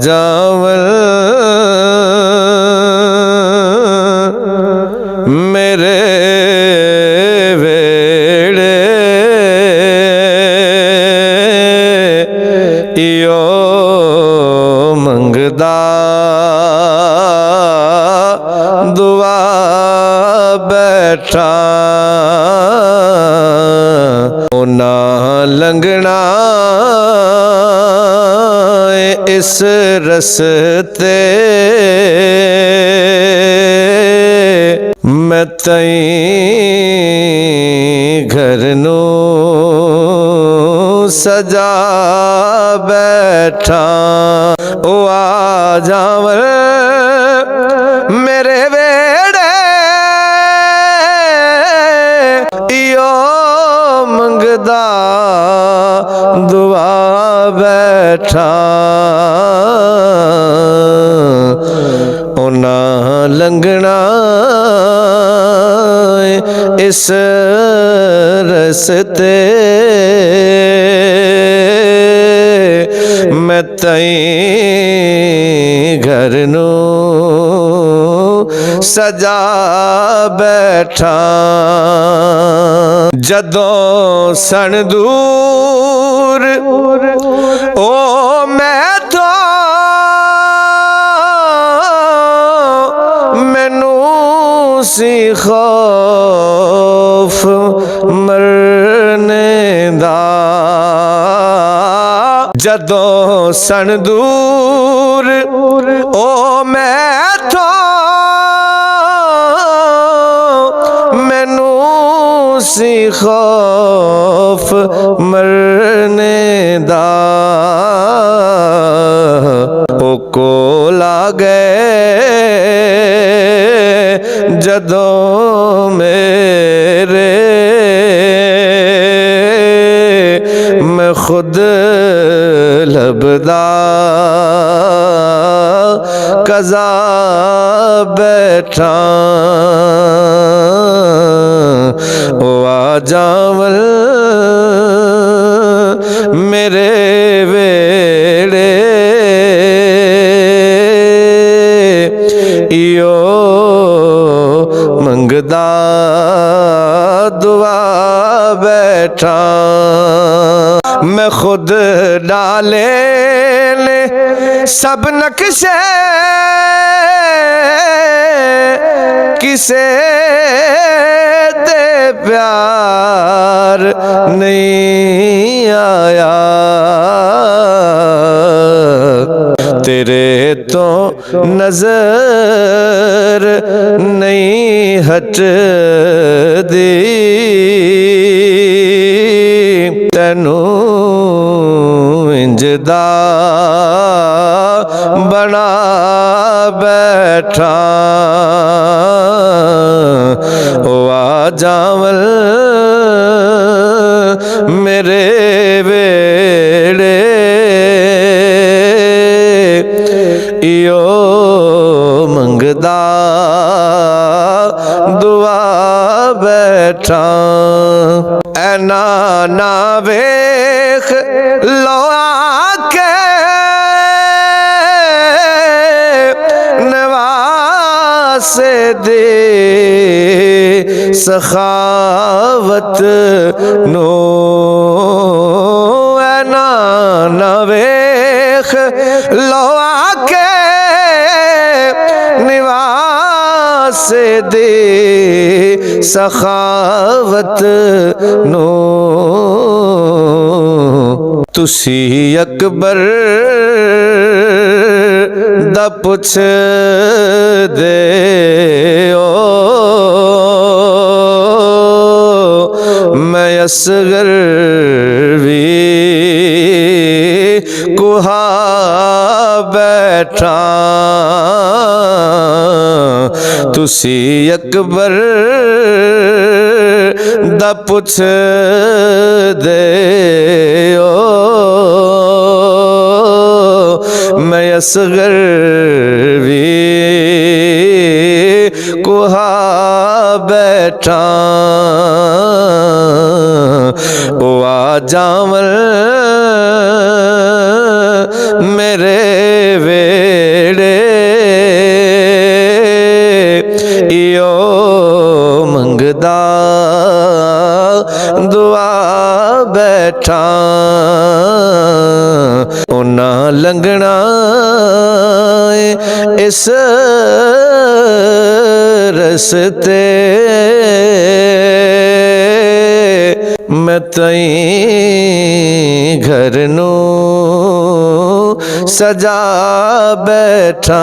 जावल मेरे वेड़े इयो मंगदा दुआ बैठा ना लंघना इस रस्ते मैं तई घर नू सजा बैठा ओ आ जावर मेरे वेड़े इयो मंगदा दुआ बैठा ना लंघना इस रस्ते मैं तई घर नू सजा बैठा जदों सन दूर ओ मैं तो मैनू सी खौफ मरने दा जदों सन दूर ओ मैं तो मैनू सी खौफ मरने दा ओ कोल आ गए जदों मेरे मैं खुद लबदा कज़ा बैठा ओ आ जावल मेरे वेड़े इयो मंगदा दुआ बैठा मैं खुद डाले ले सब नक्शे किसे ते प्यार नहीं आया तेरे तो नजर नहीं हटदी तैनू इंजदा बना बैठा ओ आ जावल मेरे वेड़े इयो मंगदा दुआ बैठा ऐना ना वेख लो आके नवासे दे सखावत नो ऐना ना वेख लो आके निवास दे सखावत नो तुसी अकबर दा पुछ दे ओ मैं असगर भी कुहा बैठा तुसी अकबर दा पुछ दे ओ मैं असगर भी कुहा बैठा ओ आ जावल मेरे तेरे वेड़े इयो मंगदा दुआ बैठा ओना लंघना इस रस्ते मैं तई घर नू सजा बैठा।